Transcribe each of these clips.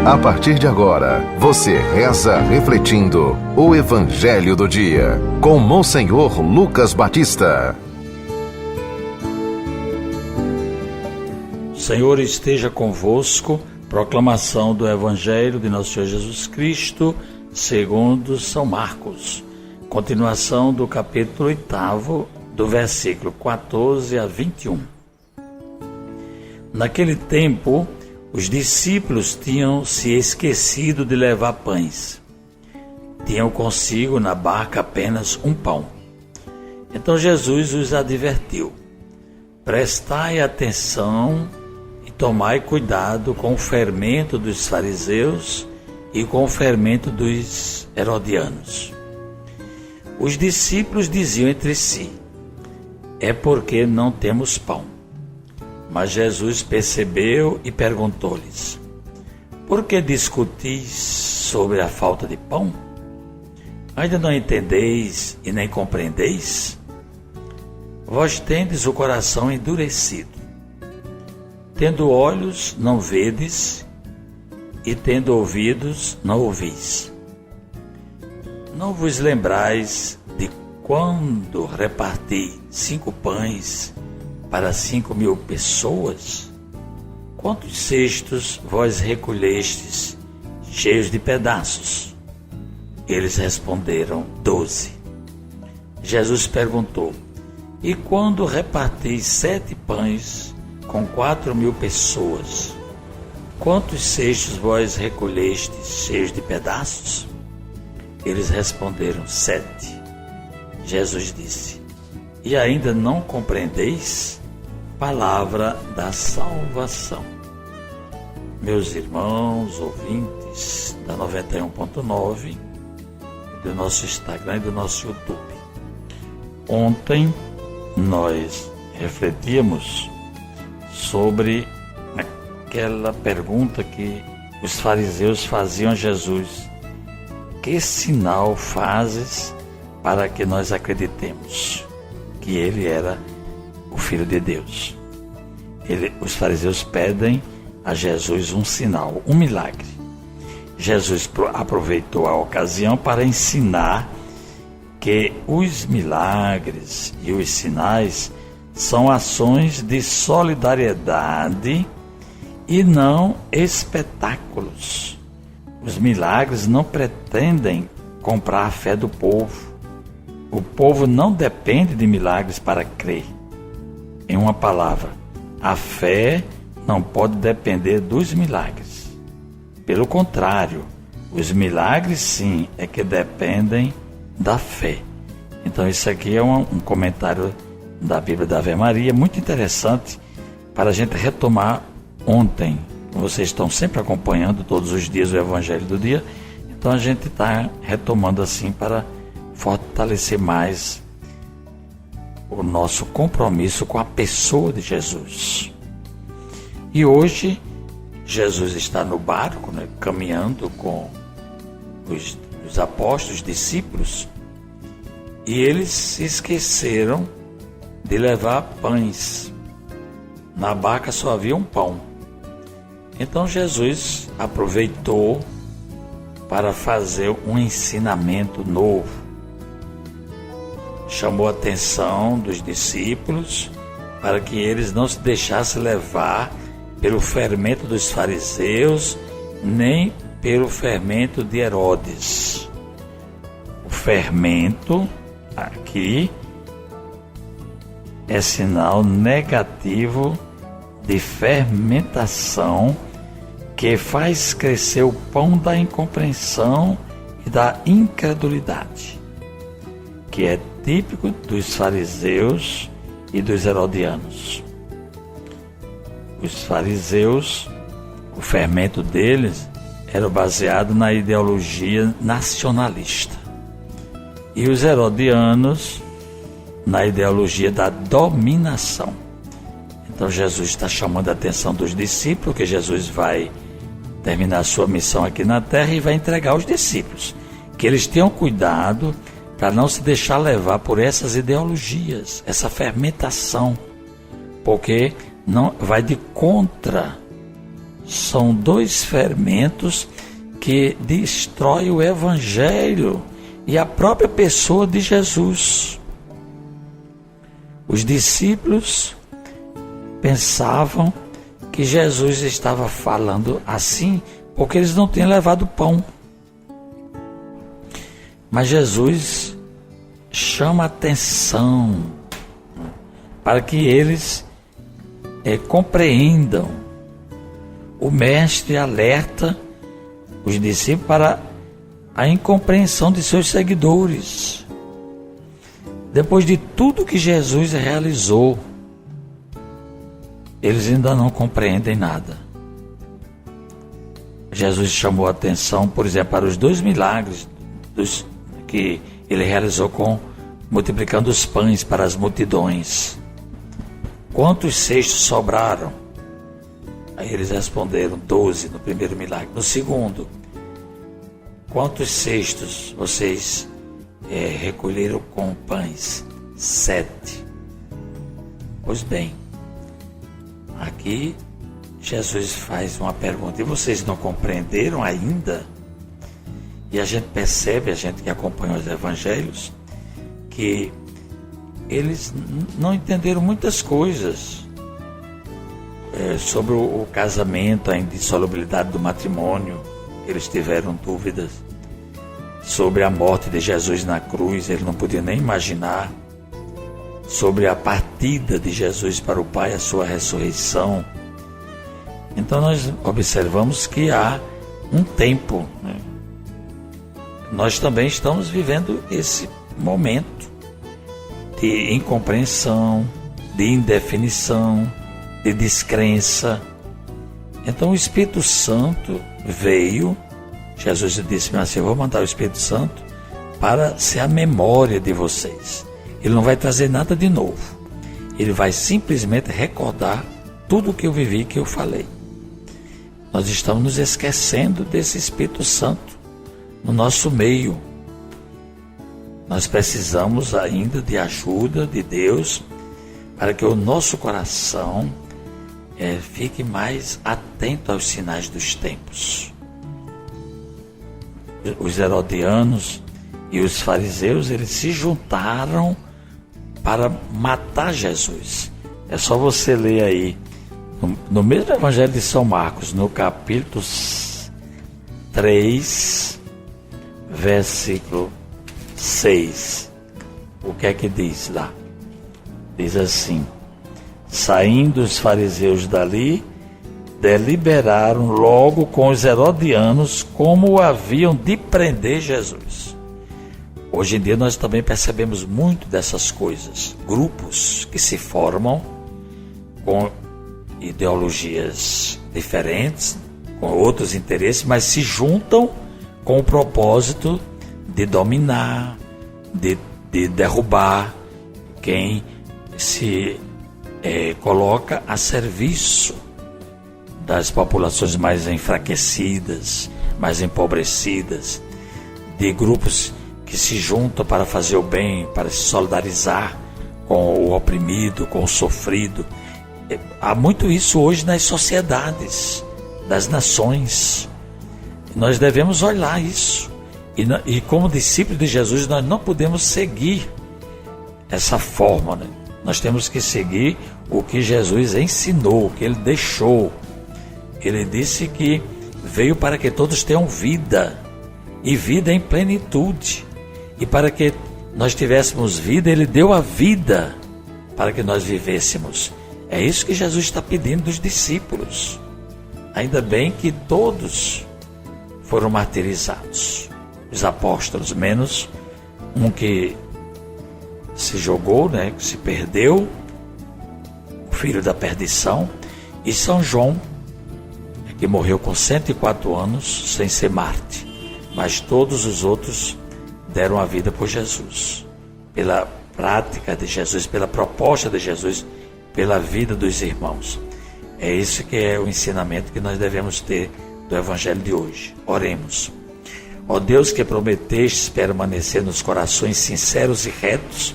A partir de agora, você reza refletindo o Evangelho do Dia, com Monsenhor Lucas Batista. O Senhor esteja convosco. Proclamação do Evangelho de Nosso Senhor Jesus Cristo, segundo São Marcos. Continuação do capítulo 8, do versículo 14 a 21. Naquele tempo, os discípulos tinham se esquecido de levar pães. Tinham consigo na barca apenas um pão. Então Jesus os advertiu: prestai atenção e tomai cuidado com o fermento dos fariseus e com o fermento dos herodianos. Os discípulos diziam entre si: é porque não temos pão. Mas Jesus percebeu e perguntou-lhes: por que discutis sobre a falta de pão? Ainda não entendeis e nem compreendeis? Vós tendes o coração endurecido. Tendo olhos, não vedes, e tendo ouvidos, não ouvis. Não vos lembrais de quando reparti 5 pães para 5.000 pessoas? Quantos cestos vós recolhestes, cheios de pedaços? Eles responderam: 12. Jesus perguntou: e quando reparti 7 pães com 4.000 pessoas, quantos cestos vós recolhestes, cheios de pedaços? Eles responderam: 7. Jesus disse: e ainda não compreendeis? Palavra da salvação. Meus irmãos, ouvintes da 91.9, do nosso Instagram e do nosso YouTube. Ontem nós refletíamos sobre aquela pergunta que os fariseus faziam a Jesus: que sinal fazes para que nós acreditemos que ele era o Filho de Deus? Os fariseus pedem a Jesus um sinal, um milagre. Jesus aproveitou a ocasião para ensinar que os milagres e os sinais são ações de solidariedade e não espetáculos. Os milagres não pretendem comprar a fé do povo. O povo não depende de milagres para crer. Em uma palavra, a fé não pode depender dos milagres. Pelo contrário, os milagres sim é que dependem da fé. Então isso aqui é um comentário da Bíblia da Ave Maria muito interessante para a gente retomar ontem. Vocês estão sempre acompanhando todos os dias o Evangelho do Dia, então a gente está retomando assim para fortalecer mais o nosso compromisso com a pessoa de Jesus. E hoje Jesus está no barco, caminhando com os apóstolos, discípulos, e eles se esqueceram de levar pães. Na barca só havia um pão. Então Jesus aproveitou para fazer um ensinamento novo. Chamou a atenção dos discípulos para que eles não se deixassem levar pelo fermento dos fariseus, nem pelo fermento de Herodes. O fermento aqui é sinal negativo de fermentação que faz crescer o pão da incompreensão e da incredulidade, que é típico dos fariseus e dos herodianos. Os fariseus, o fermento deles era baseado na ideologia nacionalista, e os herodianos na ideologia da dominação. Então Jesus está chamando a atenção dos discípulos, que Jesus vai terminar a sua missão aqui na terra e vai entregar aos discípulos, que eles tenham cuidado para não se deixar levar por essas ideologias, essa fermentação, porque não vai de contra são dois fermentos que destroem o Evangelho e a própria pessoa de Jesus. Os discípulos pensavam que Jesus estava falando assim porque eles não tinham levado pão. Mas Jesus chama atenção para que eles compreendam. O mestre alerta os discípulos para a incompreensão de seus seguidores. Depois de tudo que Jesus realizou, eles ainda não compreendem nada. Jesus chamou a atenção, por exemplo, para os 2 milagres que ele realizou multiplicando os pães para as multidões. Quantos cestos sobraram? Aí eles responderam 12 no primeiro milagre. No segundo, quantos cestos vocês recolheram com pães? 7. Pois bem, aqui Jesus faz uma pergunta: e vocês não compreenderam ainda? E a gente percebe, a gente que acompanha os evangelhos, que eles não entenderam muitas coisas sobre o casamento, a indissolubilidade do matrimônio. Eles tiveram dúvidas sobre a morte de Jesus na cruz, ele não podia nem imaginar. Sobre a partida de Jesus para o Pai, a sua ressurreição. Então nós observamos que há um tempo, né? Nós também estamos vivendo esse momento de incompreensão, de indefinição, de descrença. Então o Espírito Santo veio, Jesus disse assim: eu vou mandar o Espírito Santo para ser a memória de vocês. Ele não vai trazer nada de novo, ele vai simplesmente recordar tudo o que eu vivi, que eu falei. Nós estamos nos esquecendo desse Espírito Santo no nosso meio. Nós precisamos ainda de ajuda de Deus para que o nosso coração fique mais atento aos sinais dos tempos. Os herodianos e os fariseus, eles se juntaram para matar Jesus. É só você ler aí no mesmo Evangelho de São Marcos, no capítulo 3, versículo 6. O que é que diz lá? Diz assim: saindo os fariseus dali, deliberaram logo com os herodianos como haviam de prender Jesus. Hoje em dia nós também percebemos muito dessas coisas. Grupos que se formam com ideologias diferentes, com outros interesses, mas se juntam com o propósito de dominar, de derrubar quem se coloca a serviço das populações mais enfraquecidas, mais empobrecidas, de grupos que se juntam para fazer o bem, para se solidarizar com o oprimido, com o sofrido. Há muito isso hoje nas sociedades, das nações. Nós devemos olhar isso. E como discípulos de Jesus, nós não podemos seguir essa forma, né? Nós temos que seguir o que Jesus ensinou, o que ele deixou. Ele disse que veio para que todos tenham vida, e vida em plenitude. E para que nós tivéssemos vida, ele deu a vida para que nós vivêssemos. É isso que Jesus está pedindo dos discípulos. Ainda bem que todos foram martirizados. Os apóstolos, menos um que se jogou, né, que se perdeu, o filho da perdição, e São João, que morreu com 104 anos sem ser Marte. Mas todos os outros deram a vida por Jesus, pela prática de Jesus, pela proposta de Jesus, pela vida dos irmãos. É isso que é o ensinamento que nós devemos ter do Evangelho de hoje. Oremos. Ó Deus, que prometestes permanecer nos corações sinceros e retos,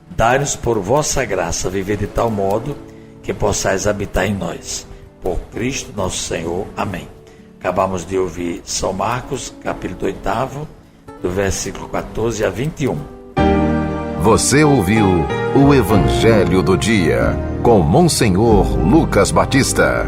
dai-nos por vossa graça viver de tal modo que possais habitar em nós. por Cristo nosso Senhor. Amém. Acabamos de ouvir São Marcos, capítulo 8, do versículo 14 a 21. Você ouviu o Evangelho do Dia, com Monsenhor Lucas Batista.